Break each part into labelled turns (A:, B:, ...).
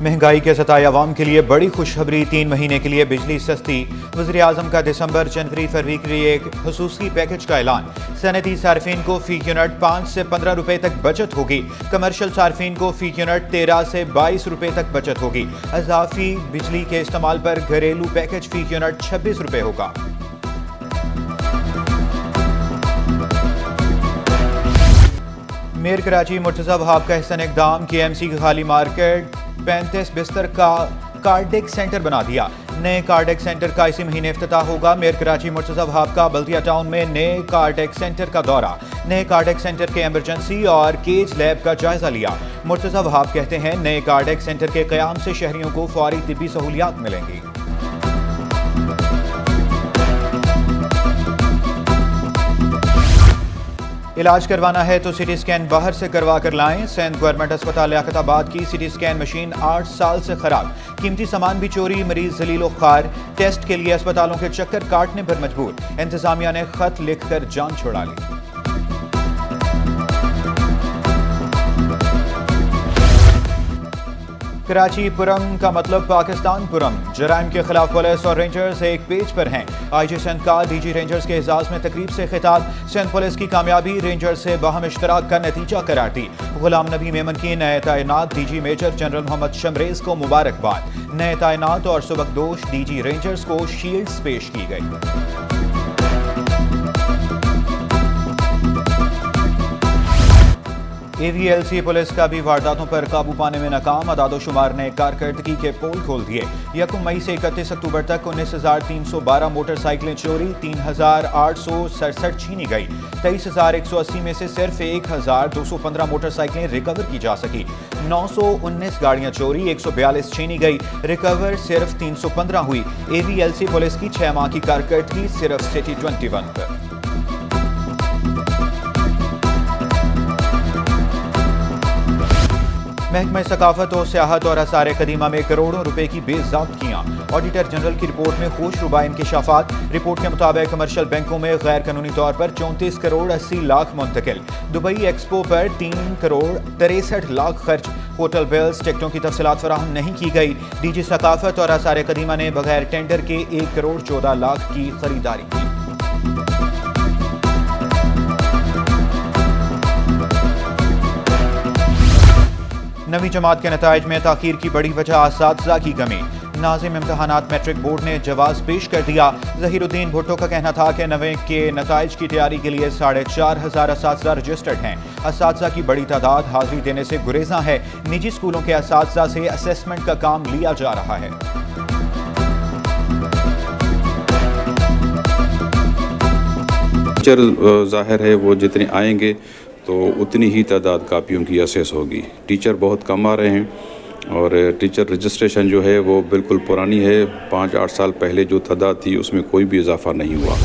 A: مہنگائی کے ستائے عوام کے لیے بڑی خوشخبری، 3 مہینے کے لیے بجلی سستی۔ وزیر اعظم کا دسمبر، جنوری، فروری کے لیے ایک خصوصی پیکج کا اعلان۔ صنعتی صارفین کو فی یونٹ 5 سے 15 روپے تک بچت ہوگی۔ کمرشل صارفین کو فی یونٹ 13 سے 22 روپے تک بچت ہوگی۔ اضافی بجلی کے استعمال پر گھریلو پیکج فی یونٹ 26 روپے ہوگا۔ میئر کراچی مرتضی وہاب کا احسن اقدام، کے ایم سی کی خالی مارکیٹ 35 بستر کا کارڈک سینٹر بنا دیا۔ نئے کارڈک سینٹر کا اسی مہینے افتتاح ہوگا۔ میئر کراچی مرتضی وہاب کا بلدیہ ٹاؤن میں نئے کارڈک سینٹر کا دورہ۔ نئے کارڈک سینٹر کے ایمرجنسی اور کیج لیب کا جائزہ لیا۔ مرتضی وہاب کہتے ہیں نئے کارڈک سینٹر کے قیام سے شہریوں کو فوری طبی سہولیات ملیں گی۔ علاج کروانا ہے تو سی ٹی اسکین باہر سے کروا کر لائیں۔ سندھ گورنمنٹ ہسپتال لیاقت آباد کی سی ٹی اسکین مشین 8 سال سے خراب، قیمتی سامان بھی چوری، مریض ذلیل و خوار، ٹیسٹ کے لیے اسپتالوں کے چکر کاٹنے پر مجبور۔ انتظامیہ نے خط لکھ کر جان چھڑا لی۔ کراچی پرم کا مطلب پاکستان پرم، جرائم کے خلاف پولیس اور رینجرز ایک پیج پر ہیں۔ آئی جی سندھ کا ڈی جی رینجرز کے اعزاز میں تقریب سے خطاب۔ سندھ پولیس کی کامیابی رینجرز سے باہم اشتراک کا نتیجہ قرار دی۔ غلام نبی میمن کی نئے تعینات ڈی جی میجر جنرل محمد شمریز کو مبارکباد۔ نئے تعینات اور سبکدوش ڈی جی رینجرز کو شیلڈز پیش کی گئی۔ اے وی ایل سی پولیس کا بھی وارداتوں پر قابو پانے میں ناکام۔ اعداد و شمار نے کارکردگی کے پول کھول دیے۔ 1 مئی سے 31 اکتوبر تک 19,312 موٹر سائیکلیں چوری، 3,867 چھینی گئی۔ 23,180 میں سے صرف 1,215 موٹر سائیکلیں ریکور کی جا سکی۔ 919 گاڑیاں چوری، 142 چھینی گئی، ریکور صرف 315 ہوئی۔ اے وی ایل سی پولیس کی 6 ماہ کی کارکردگی صرف سٹی 21 پر۔ محکمہ ثقافت و سیاحت اور آثار قدیمہ میں کروڑوں روپے کی بے ضابطگیاں۔ آڈیٹر جنرل کی رپورٹ میں خوش ربا انکشافات۔ رپورٹ کے مطابق کمرشل بینکوں میں غیر قانونی طور پر 34 کروڑ 80 لاکھ منتقل۔ دبئی ایکسپو پر 3 کروڑ 63 لاکھ خرچ۔ ہوٹل بلز، ٹکٹوں کی تفصیلات فراہم نہیں کی گئی۔ ڈی جی ثقافت اور آثار قدیمہ نے بغیر ٹینڈر کے 1 کروڑ 14 لاکھ کی خریداری کی۔ نویں جماعت کے نتائج میں تاخیر کی بڑی وجہ اساتذہ کی کمی۔ ناظم امتحانات میٹرک بورڈ نے جواز پیش کر دیا۔ ظہیر الدین بھٹو کا کہنا تھا کہ نویں کے نتائج کی تیاری کے لیے 4,500 اساتذہ رجسٹرڈ ہیں۔ اساتذہ کی بڑی تعداد حاضری دینے سے گریزاں ہے۔ نجی اسکولوں کے اساتذہ سے اسسمنٹ کا کام لیا جا رہا ہے۔
B: ٹیچر ظاہر ہے وہ جتنے آئیں گے تو اتنی ہی تعداد کاپیوں کی اسیس ہوگی۔ ٹیچر بہت کم آ رہے ہیں اور ٹیچر رجسٹریشن جو ہے وہ بالکل پرانی ہے۔ 5-8 سال پہلے جو تعداد تھی اس میں کوئی بھی اضافہ نہیں ہوا۔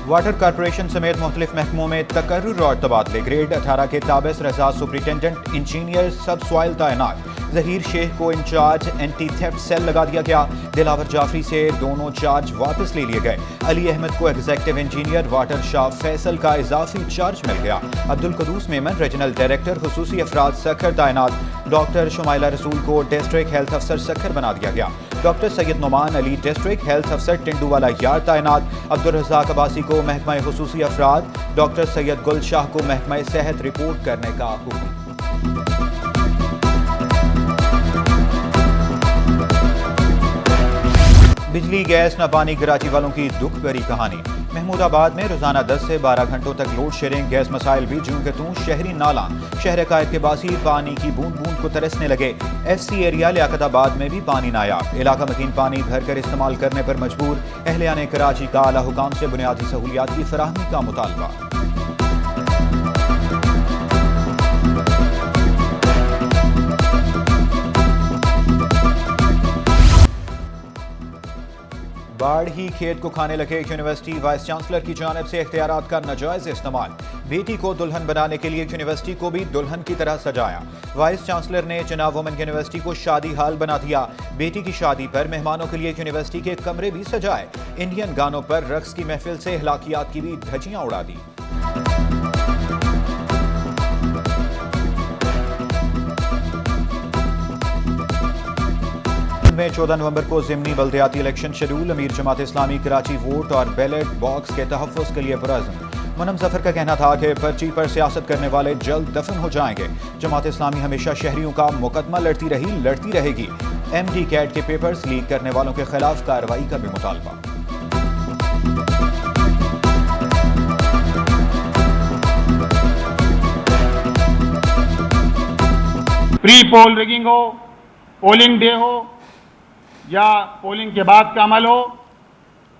A: واٹر کارپوریشن سمیت مختلف محکموں میں تقرر اور تبادلے۔ گریڈ 18 کے تابس رضا سپرنٹینڈنٹ انجینئر سب سوائل تعینات۔ ظہیر شیخ کو انچارج اینٹی تھیفٹ سیل لگا دیا گیا۔ دلاور جعفری سے دونوں چارج واپس لے لیے گئے۔ علی احمد کو ایگزیکٹو انجینئر واٹر شاہ فیصل کا اضافی چارج مل گیا۔ عبدالقدوس میمن ریجنل ڈائریکٹر خصوصی افراد سکھر تعینات۔ ڈاکٹر شمائلہ رسول کو ڈسٹرکٹ ہیلتھ افسر سکھر بنا دیا گیا۔ ڈاکٹر سید نعمان علی ڈسٹرکٹ ہیلتھ افسر ٹنڈووالا یار تعینات۔ عبدالرزاق عباسی کو محکمہ خصوصی افراد، ڈاکٹر سید گل شاہ کو محکمہ صحت رپورٹ کرنے کا حکم۔ بجلی گیس نہ پانی، کراچی والوں کی دکھ بھری کہانی۔ محمود آباد میں روزانہ 10 سے 12 گھنٹوں تک لوڈ شیڈنگ، گیس مسائل بھی جوں کہ توں، شہری نالاں۔ شہر قائد کے باسی پانی کی بوند بوند کو ترسنے لگے۔ ایف سی ایریا لیاقت آباد میں بھی پانی نایاب، علاقہ مکین پانی بھر کر استعمال کرنے پر مجبور۔ اہلیہ کراچی کا اعلیٰ حکام سے بنیادی سہولیات کی فراہمی کا مطالبہ۔ باڑھ ہی کھیت کو کھانے لگے، یونیورسٹی وائس چانسلر کی جانب سے اختیارات کا ناجائز استعمال۔ بیٹی کو دلہن بنانے کے لیے یونیورسٹی کو بھی دلہن کی طرح سجایا۔ وائس چانسلر نے چناب وومن یونیورسٹی کو شادی ہال بنا دیا۔ بیٹی کی شادی پر مہمانوں کے لیے یونیورسٹی کے کمرے بھی سجائے۔ انڈین گانوں پر رقص کی محفل سے اخلاقیات کی بھی دھجیاں اڑا دی۔ 14 नवंबर को ज़िमनी बल्दियाती इलेक्शन शेड्यूल। अमीर जमात इस्लामी कराची वोट और बैलेट बॉक्स के तहफ़्फ़ुज़ के लिए पुरअज़्म। मुनम ज़फ़र का कहना था कि पर्ची पर सियासत करने वाले जल्द दफन हो जाएंगे। जमात इस्लामी हमेशा शहरियों का मुकदमा लड़ती रहेगी। MD कैट के पेपर्स लीक करने वालों के खिलाफ कार्रवाई का भी मुतालबा।
C: प्री पोल रिगिंग हो, पोलिंग डे हो या पोलिंग के बाद का अमल हो,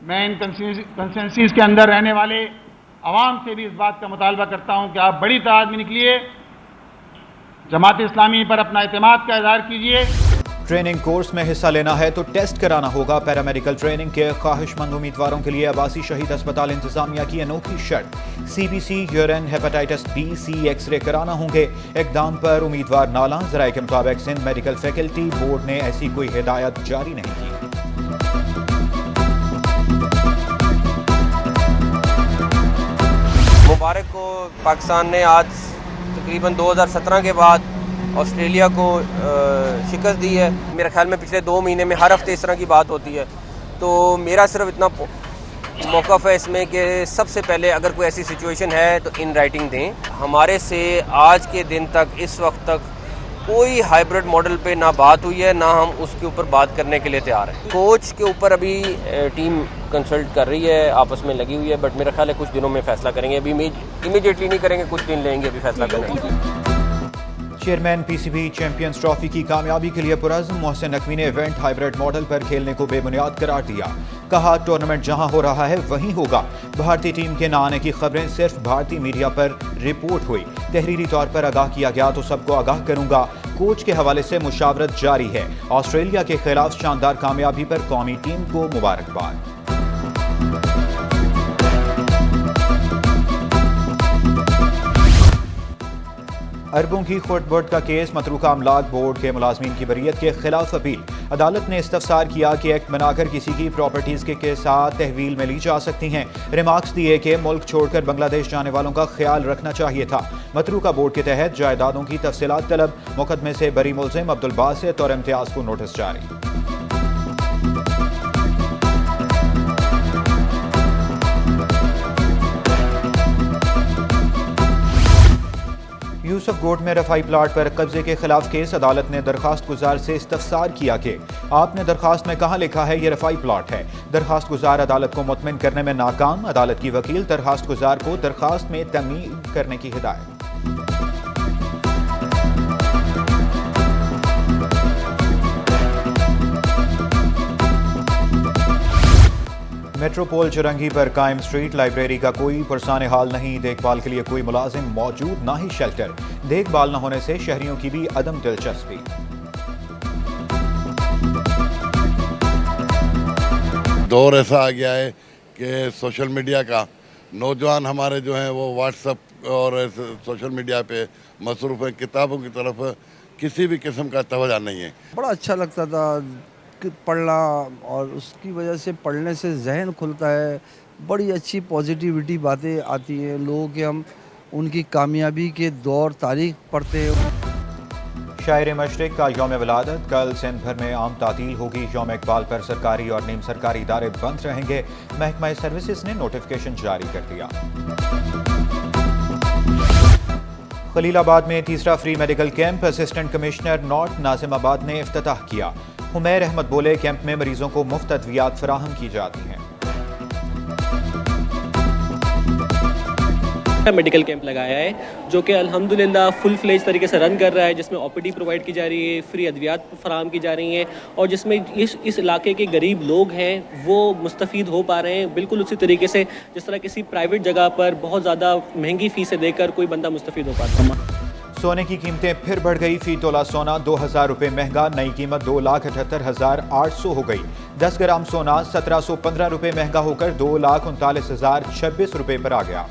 C: मैं इन कंस्टिट्यूंसीज के अंदर रहने वाले आवाम से भी इस बात का मुतालबा करता हूं कि आप बड़ी तादाद में निकलिए, जमात इस्लामी पर अपना एतमाद का इज़हार कीजिए।
A: ट्रेनिंग कोर्स में हिस्सा लेना है तो टेस्ट कराना होगा। पैरामेडिकल ट्रेनिंग के ख्वाहिशमंद उम्मीदवारों के लिए अब्बासी शहीद अस्पताल इंतजामिया की अनोखी शर्त। CBC, urine, hepatitis B, C X-ray कराना होंगे। इकदाम पर उम्मीदवार नाला। ज़राए के मुताबिक सिंध मेडिकल फैकल्टी बोर्ड ने ऐसी कोई हिदायत जारी नहीं की।
D: मुबारक को पाकिस्तान ने आज तकरीबन 2017 के बाद ऑस्ट्रेलिया को शिकस्त दी है। मेरे ख्याल में पिछले 2 महीने में हर हफ्ते इस तरह की बात होती है। तो मेरा सिर्फ इतना मौक़िफ़ है इसमें कि सबसे पहले अगर कोई ऐसी सिचुएशन है तो इन राइटिंग दें। हमारे से आज के दिन तक इस वक्त तक कोई हाइब्रिड मॉडल पे ना बात हुई है, ना हम उसके ऊपर बात करने के लिए तैयार हैं। कोच के ऊपर अभी टीम कंसल्ट कर रही है, आपस में लगी हुई है, बट मेरा ख्याल है कुछ दिनों में फैसला करेंगे। अभी इमीडिएटली नहीं करेंगे, कुछ दिन लेंगे अभी फैसला करेंगे।
A: चेयरमैन PCB चैंपियंस ट्रॉफी की कामयाबी के लिए पुरअज़्म। मोहसिन नकवी ने इवेंट हाइब्रिड मॉडल पर खेलने को बेबुनियाद करार दिया। कहा टूर्नामेंट जहां हो रहा है वहीं होगा। भारतीय टीम के न आने की खबरें सिर्फ भारतीय मीडिया पर रिपोर्ट हुई। तहरीरी तौर पर आगाह किया गया तो सबको आगाह करूंगा। कोच के हवाले से मुशावरत जारी है। ऑस्ट्रेलिया के खिलाफ शानदार कामयाबी पर कौमी टीम को मुबारकबाद। अरबों की खोट-बोट का केस। मतरूका अमलाक बोर्ड के मुलाजमीन की बरीयत के खिलाफ अपील। अदालत ने इस्तफसार किया कि एक्ट बनाकर किसी की प्रॉपर्टीज के साथ तहवील में ली जा सकती हैं। रिमार्क्स दिए कि मुल्क छोड़कर बांग्लादेश जाने वालों का ख्याल रखना चाहिए था। मतरूका बोर्ड के तहत जायदादों की तफसीलात तलब। मुकदमे से बरी मुल्जिम अब्दुल बासित और इम्तियाज को नोटिस जारी। यूसुफ गोट में रफाई प्लाट पर कब्जे के खिलाफ केस। अदालत ने दरखास्त गुजार से इस्तफसार किया कि आपने दरखास्त में कहाँ लिखा है ये रफाई प्लाट है। दरखास्त गुजार अदालत को मुतमिन करने में नाकाम। अदालत की वकील दरखास्त गुजार को दरखास्त में तमीम करने की हिदायत। मेट्रोपोल चुरंगी पर कायम स्ट्रीट लाइब्रेरी का कोई पुरसाने हाल नहीं। देखभाल के लिए कोई मुलाजिम मौजूद, ना ही शेल्टर। देखभाल न होने से शहरियों की भी अदम दिलचस्पी।
E: दौर ऐसा आ गया है कि सोशल मीडिया का नौजवान हमारे जो हैं वो व्हाट्सएप और सोशल मीडिया पे मसरूफ़ हैं। किताबों की तरफ किसी भी किस्म का तवज्जो नहीं है।
F: बड़ा अच्छा लगता था पढ़ना, और उसकी वजह से पढ़ने से जहन खुलता है। बड़ी अच्छी पॉजिटिविटी बातें आती हैं लोगों के। हम उनकी कामयाबी के दौर तारीख पढ़ते हैं।
A: शायर मशरिक का यौम विलादत। कल सिंध भर में आम तातील होगी। यौम इकबाल पर सरकारी और नीम सरकारी इदारे बंद रहेंगे। महकमा सर्विसेज ने नोटिफिकेशन जारी कर दिया। खलीलाबाद में तीसरा free medical camp. Assistant commissioner north Nazimabad ने इफ्तिताह किया। हुमैर अहमद बोले कैंप में मरीजों को मुफ्त अद्वियात फराहम की जाती हैं।
G: मेडिकल कैंप लगाया है जो कि अल्हम्दुलिल्लाह फुल फ्लेज तरीके से रन कर रहा है, जिसमें OPD प्रोवाइड की जा रही है, फ्री अद्वियात फराहम की जा रही हैं, और जिसमें इस इलाके के गरीब लोग हैं वो मुस्तफ़ीद हो पा रहे हैं बिल्कुल उसी तरीके से जिस तरह किसी प्राइवेट जगह पर बहुत ज़्यादा महंगी फ़ीसें देकर कोई बंदा मुस्तफ़ीद हो पाता है।
A: सोने की कीमतें फिर बढ़ गई। फी तोला सोना 2000 रुपये महंगा। नई कीमत 2,78,800 हो गई। 10 ग्राम सोना 1715 रुपये महंगा होकर 2,39,026 रुपये पर आ गया।